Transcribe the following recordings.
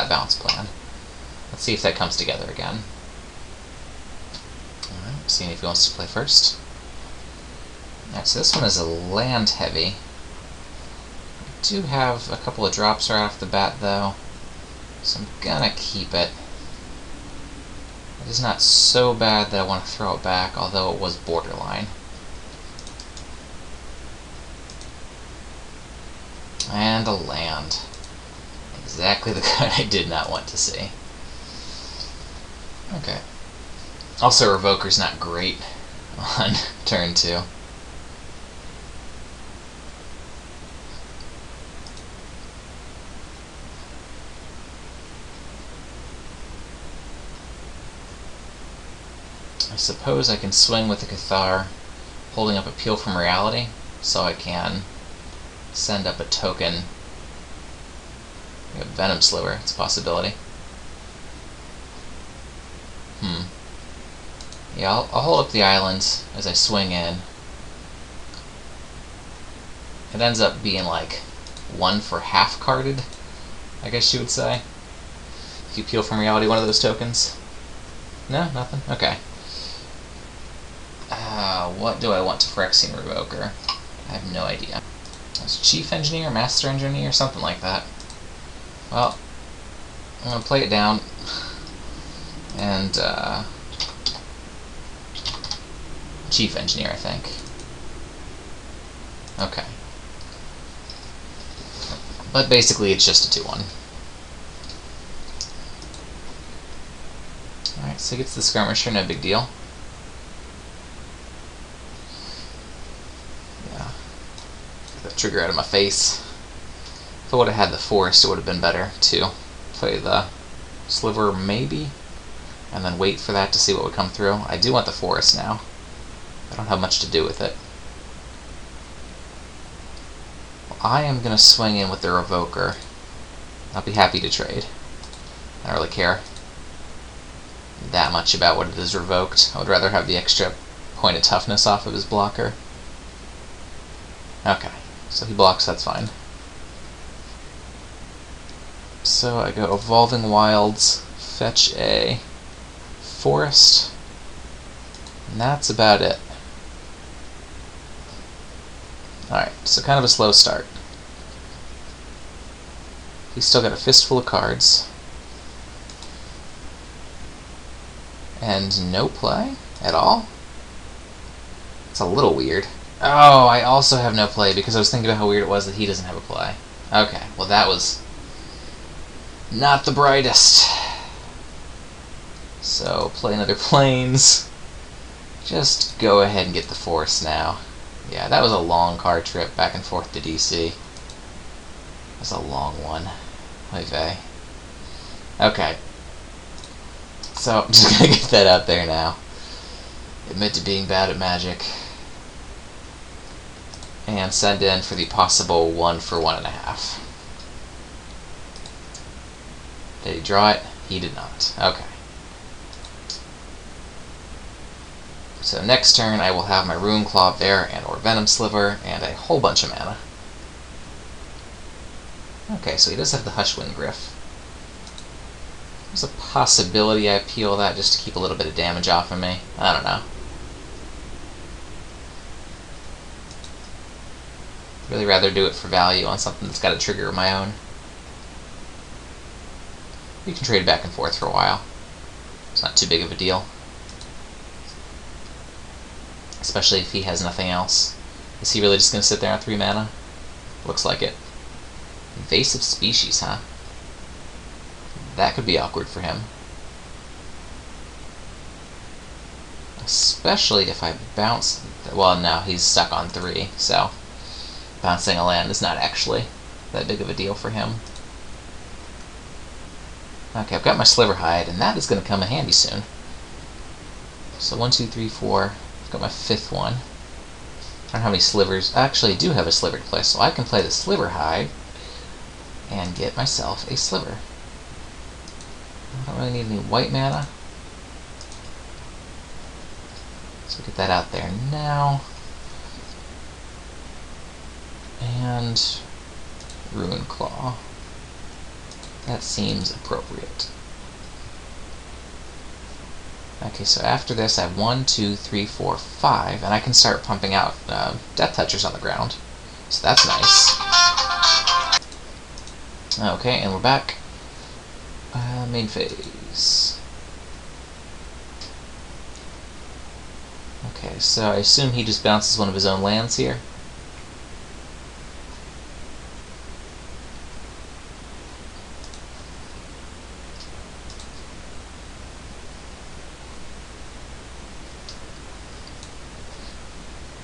bounce plan. Let's see if that comes together again. Alright, seeing if he wants to play first. Alright, so this one is a land heavy. I do have a couple of drops right off the bat though, so I'm gonna keep it. It is not so bad that I want to throw it back, although it was borderline. And a land. Exactly the kind I did not want to see. Okay. Also, Revoker's not great on turn 2. I suppose I can swing with the Cathar, holding up Appeal from Reality, so I can send up a token. Venom Sliver, it's a possibility. Yeah, I'll hold up the island as I swing in. It ends up being like 1 for half carded, I guess you would say. If you peel from reality one of those tokens. No, nothing? Okay. What do I want to Phyrexian Revoker? I have no idea. It's Chief Engineer, Master Engineer, something like that. Well, I'm going to play it down, and Chief Engineer, I think. Okay. But basically it's just a 2-1. Alright, so he gets the Skirmisher, no big deal. Yeah. Get that trigger out of my face. If I would have had the Forest, it would have been better to play the Sliver, maybe, and then wait for that to see what would come through. I do want the Forest now. I don't have much to do with it. Well, I am going to swing in with the Revoker. I'll be happy to trade. I don't really care that much about what it is revoked. I would rather have the extra point of toughness off of his blocker. Okay, so he blocks, that's fine. So I go Evolving Wilds, fetch a Forest, and that's about it. Alright, so kind of a slow start. He's still got a fistful of cards. And no play at all? It's a little weird. Oh, I also have no play because I was thinking about how weird it was that he doesn't have a play. Okay, well that was not the brightest. So, play another Plains. Just go ahead and get the Force now. Yeah, that was a long car trip back and forth to DC. That was a long one. Oy vey. Okay. So, I'm just gonna get that out there now. Admit to being bad at Magic. And send in for the possible 1 for 1.5. Did he draw it? He did not. Okay. So next turn I will have my Rune Claw there and or Venom Sliver and a whole bunch of mana. Okay, so he does have the Hushwind Griff. There's a possibility I peel that just to keep a little bit of damage off of me. I don't know. Really rather do it for value on something that's got a trigger of my own. You can trade back and forth for a while. It's not too big of a deal. Especially if he has nothing else. Is he really just going to sit there on 3 mana? Looks like it. Invasive Species, huh? That could be awkward for him. Especially if I bounce... Well, no, he's stuck on 3, so bouncing a land is not actually that big of a deal for him. Okay, I've got my Sliverhide, and that is going to come in handy soon. So 1, 2, 3, 4. I've got my 5th one. I don't know how many slivers. Actually, I do have a sliver to play, so I can play the Sliverhide and get myself a sliver. I don't really need any white mana. So get that out there now. And Rune Claw. That seems appropriate. Okay, so after this I have 1, 2, 3, 4, 5, and I can start pumping out Death Touchers on the ground. So that's nice. Okay, and we're back. Main phase. Okay, so I assume he just bounces one of his own lands here.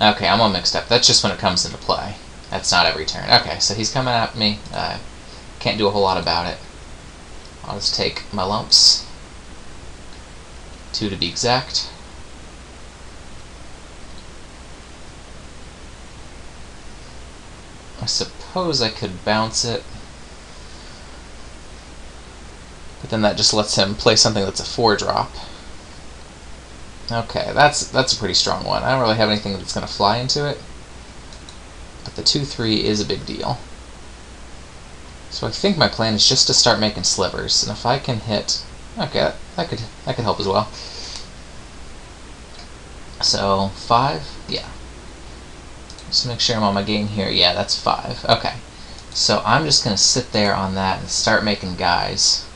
Okay, I'm all mixed up. That's just when it comes into play. That's not every turn. Okay, so he's coming at me. Can't do a whole lot about it. I'll just take my lumps. 2 to be exact. I suppose I could bounce it. But then that just lets him play something that's a 4-drop. Okay, that's a pretty strong one. I don't really have anything that's going to fly into it. But the 2-3 is a big deal. So I think my plan is just to start making slivers, and if I can hit... Okay, that could help as well. So, 5? Yeah. Just make sure I'm on my game here. Yeah, that's 5. Okay. So I'm just going to sit there on that and start making guys.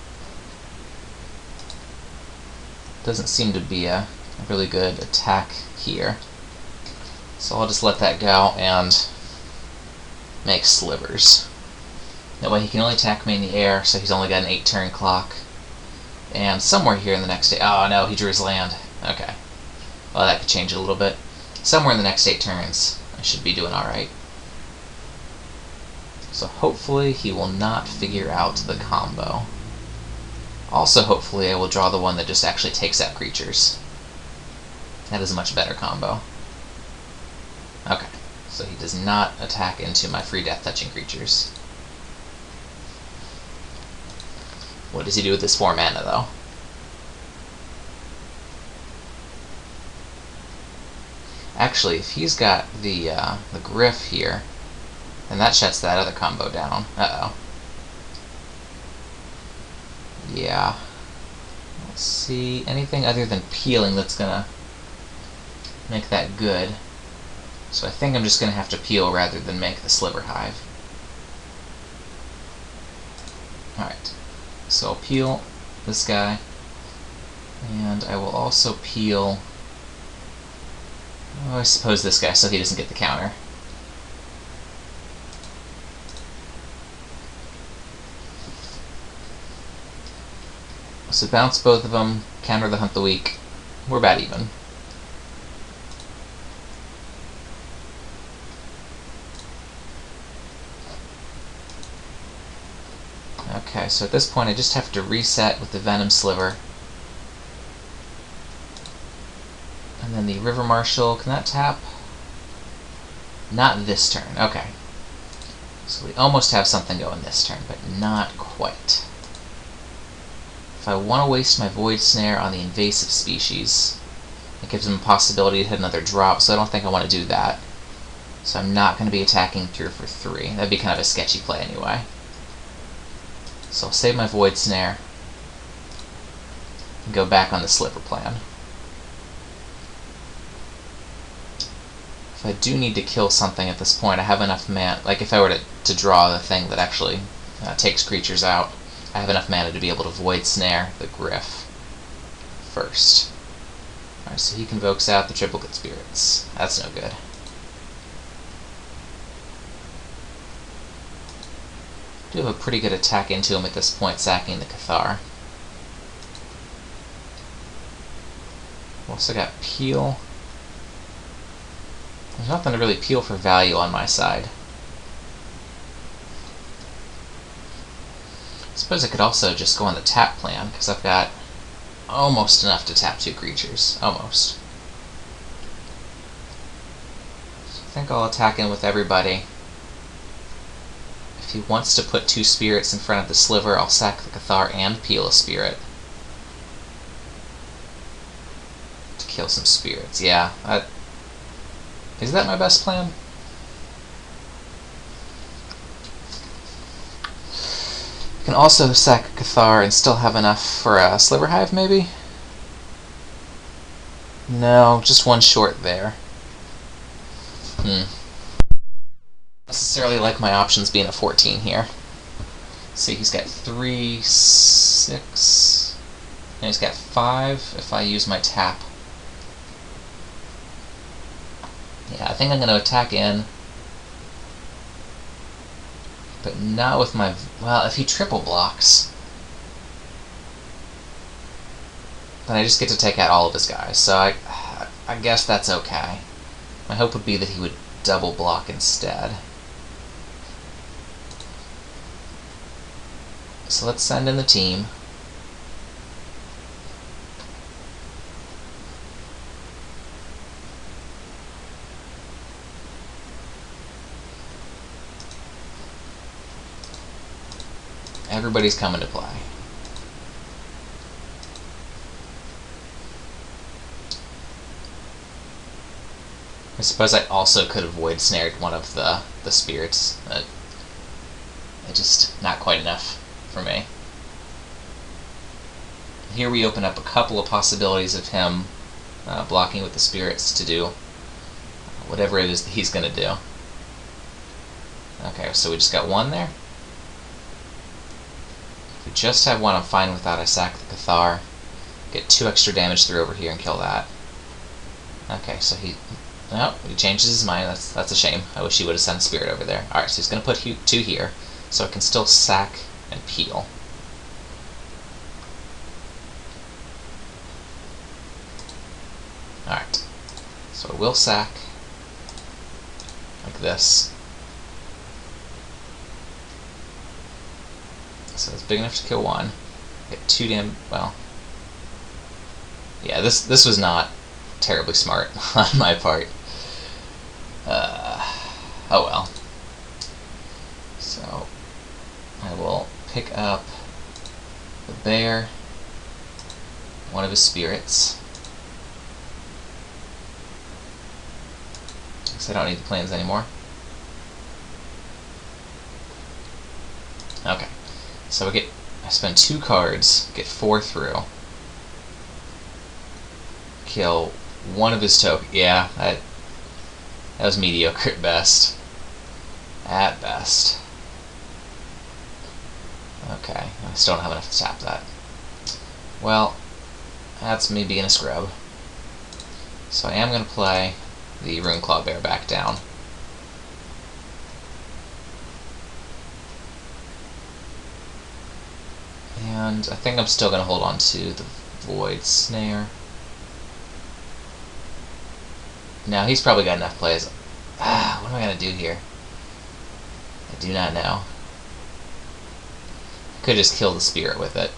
Doesn't seem to be a really good attack here. So I'll just let that go and make slivers. That way he can only attack me in the air, so he's only got an 8-turn clock. And somewhere here in the next... Oh no, he drew his land. Okay. Well, that could change it a little bit. Somewhere in the next 8 turns, I should be doing alright. So hopefully he will not figure out the combo. Also, hopefully I will draw the one that just actually takes out creatures. That is a much better combo. Okay, so he does not attack into my free death touching creatures. What does he do with this 4 mana, though? Actually, if he's got the Griff here, then that shuts that other combo down. Uh-oh. Yeah. Let's see. Anything other than peeling that's gonna make that good. So I think I'm just gonna have to peel rather than make the Sliver Hive. Alright. So I'll peel this guy, and I will also peel, I suppose this guy, so he doesn't get the counter. So bounce both of them, counter the Hunt the Weak. We're about even. Okay, so at this point I just have to reset with the Venom Sliver. And then the River Marshal, can that tap? Not this turn, okay. So we almost have something going this turn, but not quite. If I want to waste my Void Snare on the invasive species, it gives him a possibility to hit another drop, so I don't think I want to do that. So I'm not going to be attacking through for 3. That'd be kind of a sketchy play anyway. So I'll save my Void Snare and go back on the Sliver plan. If I do need to kill something at this point, I have enough mana, like if I were to draw the thing that actually takes creatures out, I have enough mana to be able to Void Snare the Griff first. Alright, so he convokes out the Triplicate Spirits. That's no good. Do have a pretty good attack into him at this point, sacking the Cathar. Also got Peel. There's nothing to really peel for value on my side. I suppose I could also just go on the tap plan, because I've got almost enough to tap 2 creatures. Almost. So I think I'll attack in with everybody. If he wants to put 2 spirits in front of the Sliver, I'll sack the Cathar and peel a spirit. To kill some spirits. Yeah, is that my best plan? can also sack Cathar and still have enough for a Sliver Hive, maybe? No, just one short there. Necessarily like my options being a 14 here. See, he's got 3, 6, and he's got 5 if I use my tap. Yeah, I think I'm going to attack in. But not with my... Well, if he triple blocks, then I just get to take out all of his guys. So I guess that's okay. My hope would be that he would double block instead. So let's send in the team. Everybody's coming to play. I suppose I also could have void snared one of the spirits. It's just not quite enough for me. Here we open up a couple of possibilities of him blocking with the spirits to do whatever it is that he's going to do. Okay, so we just got one there. If we just have one, I'm fine with that. I sack the Cathar, get 2 extra damage through over here and kill that. Okay, so he changes his mind. That's a shame. I wish he would have sent a spirit over there. Alright, so he's going to put 2 here, so I can still sack and peel. Alright, so I will sack like this. So it's big enough to kill 1. Get 2 well. Yeah, this was not terribly smart on my part. Oh well. So I will pick up the bear, one of his spirits. Because I don't need the planes anymore. Okay. So I spend 2 cards, get 4 through. Kill one of his tokens. Yeah, that was mediocre at best. At best. Okay, I still don't have enough to tap that. Well, that's me being a scrub. So I am going to play the Runeclaw Bear back down. And I think I'm still going to hold on to the Void Snare. Now, he's probably got enough plays. What am I going to do here? I do not know. I could just kill the spirit with it.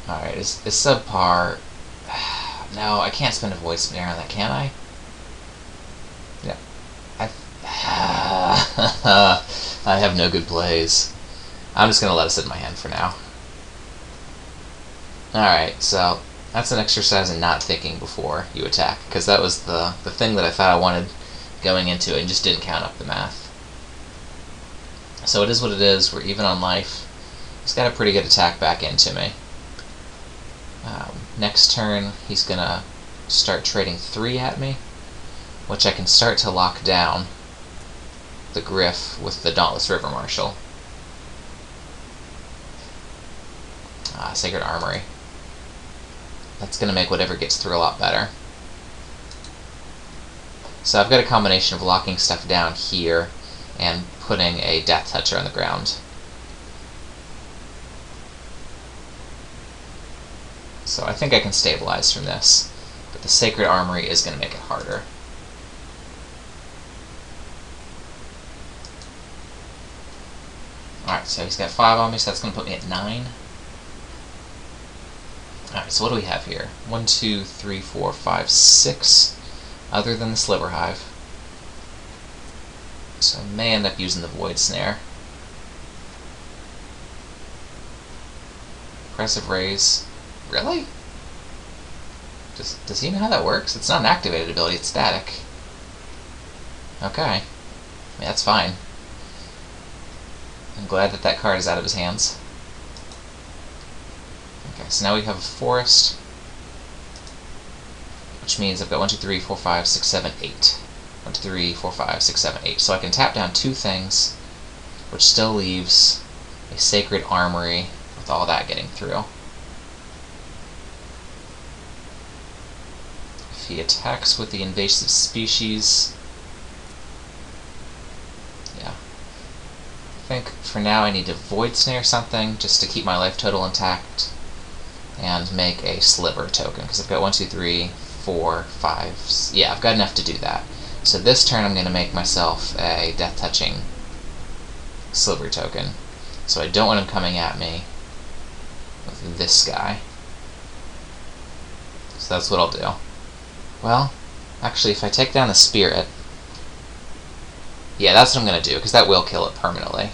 Alright, is subpar... No, I can't spend a Void Snare on that, can I? Yeah. I have no good plays. I'm just going to let it sit in my hand for now. Alright, so that's an exercise in not thinking before you attack, because that was the thing that I thought I wanted going into it and just didn't count up the math. So it is what it is. We're even on life. He's got a pretty good attack back into me. Next turn, he's going to start trading 3 at me, which I can start to lock down the Griff with the Dauntless River Marshal. Sacred Armory. That's going to make whatever gets through a lot better. So I've got a combination of locking stuff down here and putting a Death Toucher on the ground. So I think I can stabilize from this, but the Sacred Armory is going to make it harder. Alright, so he's got 5 on me, so that's going to put me at 9. Alright, so what do we have here? 1, 2, 3, 4, 5, 6, other than the Sliver Hive. So I may end up using the Void Snare. Impressive Raise. Really? Does he know how that works? It's not an activated ability, it's static. Okay. I mean, that's fine. I'm glad that that card is out of his hands. Okay, so now we have a forest, which means I've got 1, 2, 3, 4, 5, 6, 7, 8. 1, 2, 3, 4, 5, 6, 7, 8. So I can tap down 2 things, which still leaves a Sacred Armory with all that getting through. If he attacks with the invasive species, yeah. I think for now I need to Void Snare something just to keep my life total intact and make a Sliver token, because I've got 1, 2, 3, 4, 5, yeah, I've got enough to do that. So this turn I'm going to make myself a Death Touching Sliver token. So I don't want him coming at me with this guy. So that's what I'll do. Well, actually, if I take down the Spirit, yeah, that's what I'm going to do, because that will kill it permanently.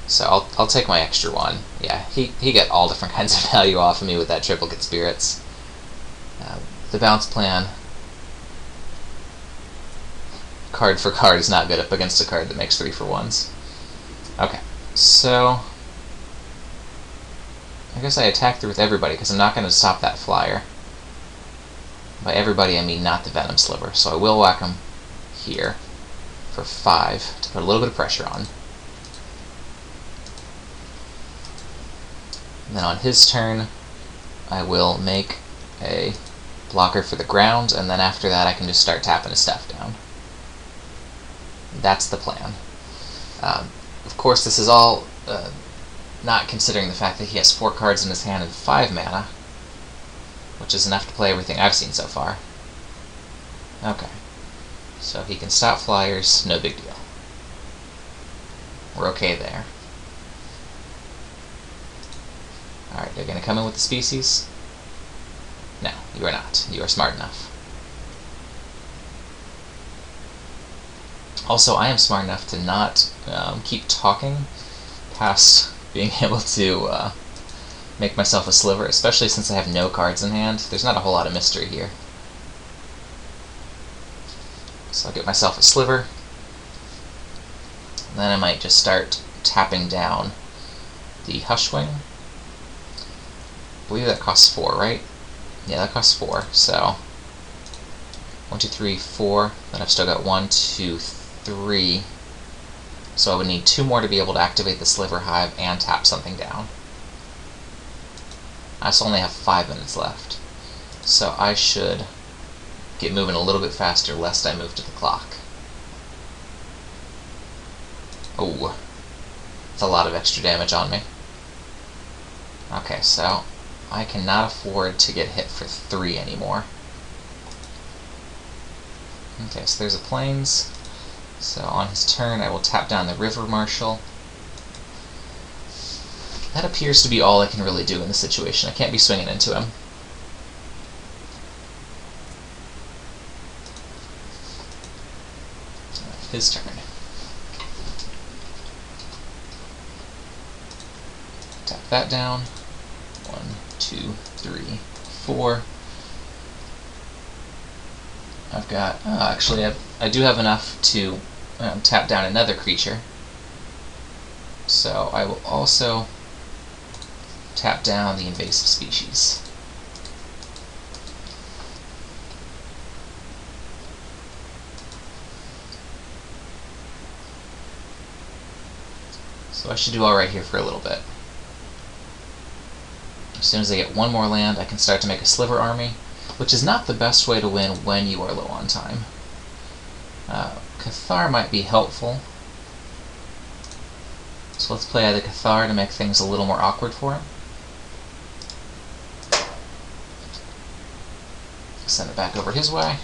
So I'll take my extra 1. Yeah, he got all different kinds of value off of me with that triplicate Spirits. The bounce plan, card for card, is not good up against a card that makes 3 for 1s. Okay, so I guess I attack through with everybody, because I'm not going to stop that flyer. By everybody, I mean not the Venom Sliver. So I will whack him here for 5 to put a little bit of pressure on. And then on his turn, I will make a blocker for the ground, and then after that I can just start tapping his stuff down. That's the plan. Of course, this is all not considering the fact that he has 4 cards in his hand and 5 mana, which is enough to play everything I've seen so far. Okay. So he can stop flyers, no big deal. We're okay there. Alright, they're going to come in with the species? No, you are not. You are smart enough. Also, I am smart enough to not keep talking past being able to make myself a Sliver, especially since I have no cards in hand. There's not a whole lot of mystery here. So I'll get myself a Sliver. And then I might just start tapping down the Hushwing. I believe that costs 4, right? Yeah, that costs 4, so 1, 2, 3, 4. Then I've still got 1, 2, 3. So I would need 2 more to be able to activate the Sliver Hive and tap something down. I still only have 5 minutes left. So I should get moving a little bit faster lest I move to the clock. Oh, that's a lot of extra damage on me. Okay, so I cannot afford to get hit for 3 anymore. Okay, so there's a Plains. So on his turn, I will tap down the River Marshal. That appears to be all I can really do in this situation. I can't be swinging into him. His turn. Tap that down. 1, 2, 3, 4. I've got, actually I do have enough to tap down another creature. So I will also tap down the invasive species. So I should do alright here for a little bit. As soon as I get 1 more land, I can start to make a Sliver Army, which is not the best way to win when you are low on time. Cathar might be helpful. So let's play the Cathar to make things a little more awkward for him. Send it back over his way.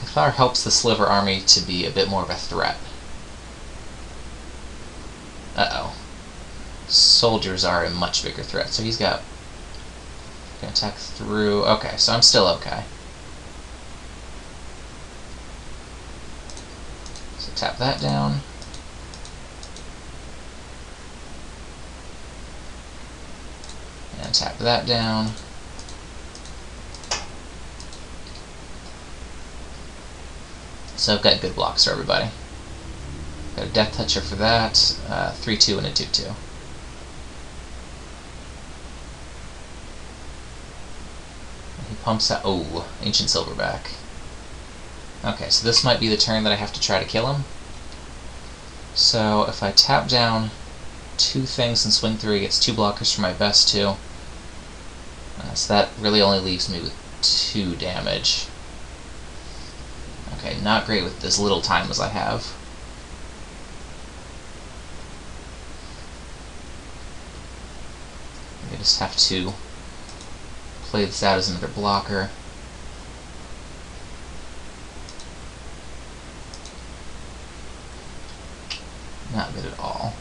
Cathar helps the Sliver Army to be a bit more of a threat. Uh-oh. Soldiers are a much bigger threat, so he's got... Gonna attack through... Okay, so I'm still okay. So tap that down. And tap that down. So I've got good blocks for everybody. Got a Death Toucher for that. 3/2 and a 2/2. He pumps out. Oh, Ancient Silverback. Okay, so this might be the turn that I have to try to kill him. So if I tap down 2 things and swing through, he gets 2 blockers for my best 2. So that really only leaves me with 2 damage. Okay, not great with as little time as I have. I just have to play this out as another blocker. Not good at all.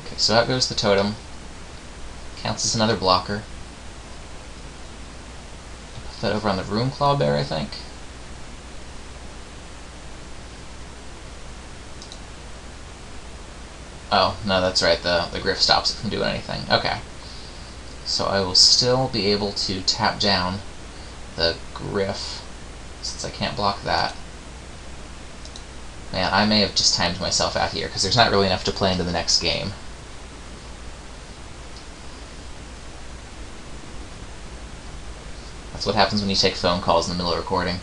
Okay, so out goes the totem. Counts as another blocker. Put that over on the Room Claw Bear, I think. Oh, no, that's right, the Griff stops it from doing anything. Okay. So I will still be able to tap down the Griff, since I can't block that. Man, I may have just timed myself out here, because there's not really enough to play into the next game. That's what happens when you take phone calls in the middle of recording.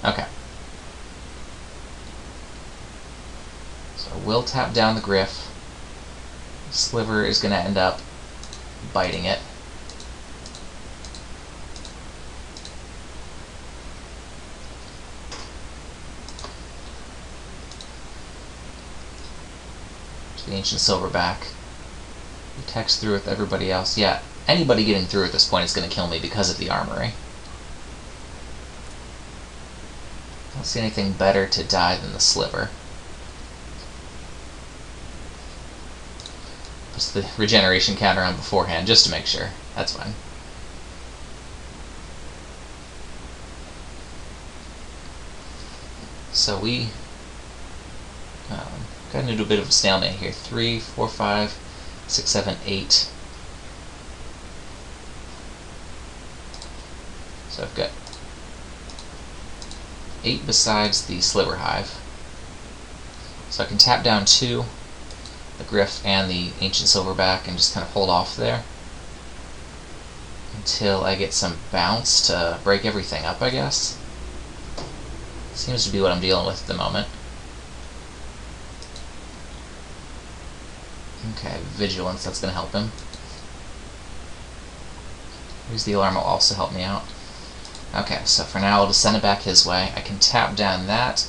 Okay. So I will tap down the Griff. Sliver is going to end up biting it. The Ancient Silverback. He attacks through with everybody else. Yeah, anybody getting through at this point is going to kill me because of the armory. I don't see anything better to die than the Sliver. Puts the regeneration counter on beforehand just to make sure. That's fine. So we got into a bit of a stalemate here. 3, 4, 5, 6, 7, 8. So I've got 8 besides the Sliver Hive. So I can tap down 2, the Griff and the Ancient Silverback, and just kind of hold off there until I get some bounce to break everything up, I guess. Seems to be what I'm dealing with at the moment. Okay, Vigilance, that's going to help him. Here's the alarm will also help me out. Okay, so for now I'll just send it back his way. I can tap down that.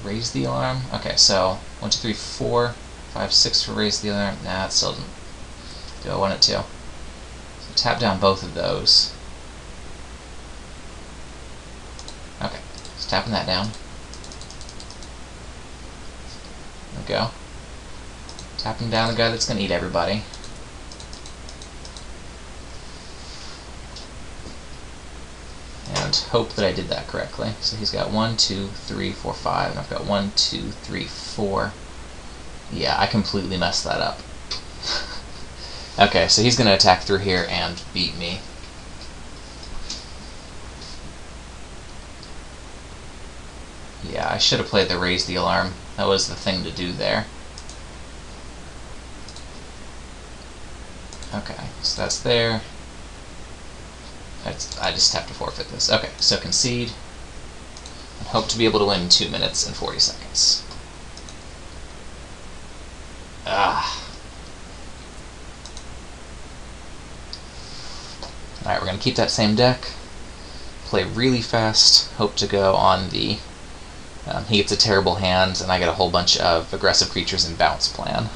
Raise the alarm. Okay, so 1, 2, 3, 4, 5, 6 for raise the alarm. Nah, it still doesn't do I want it to. So tap down both of those. Okay, just tapping that down. There we go. Tapping down the guy that's going to eat everybody. And hope that I did that correctly. So he's got 1, 2, 3, 4, 5, and I've got 1, 2, 3, 4. Yeah, I completely messed that up. Okay, so he's going to attack through here and beat me. Yeah, I should have played the raise the alarm. That was the thing to do there. Okay, so that's there. I just have to forfeit this. Okay, so concede. And hope to be able to win in 2 minutes and 40 seconds. Ah. Alright, we're going to keep that same deck. Play really fast. Hope to go on the... he gets a terrible hand, and I get a whole bunch of aggressive creatures in bounce plan.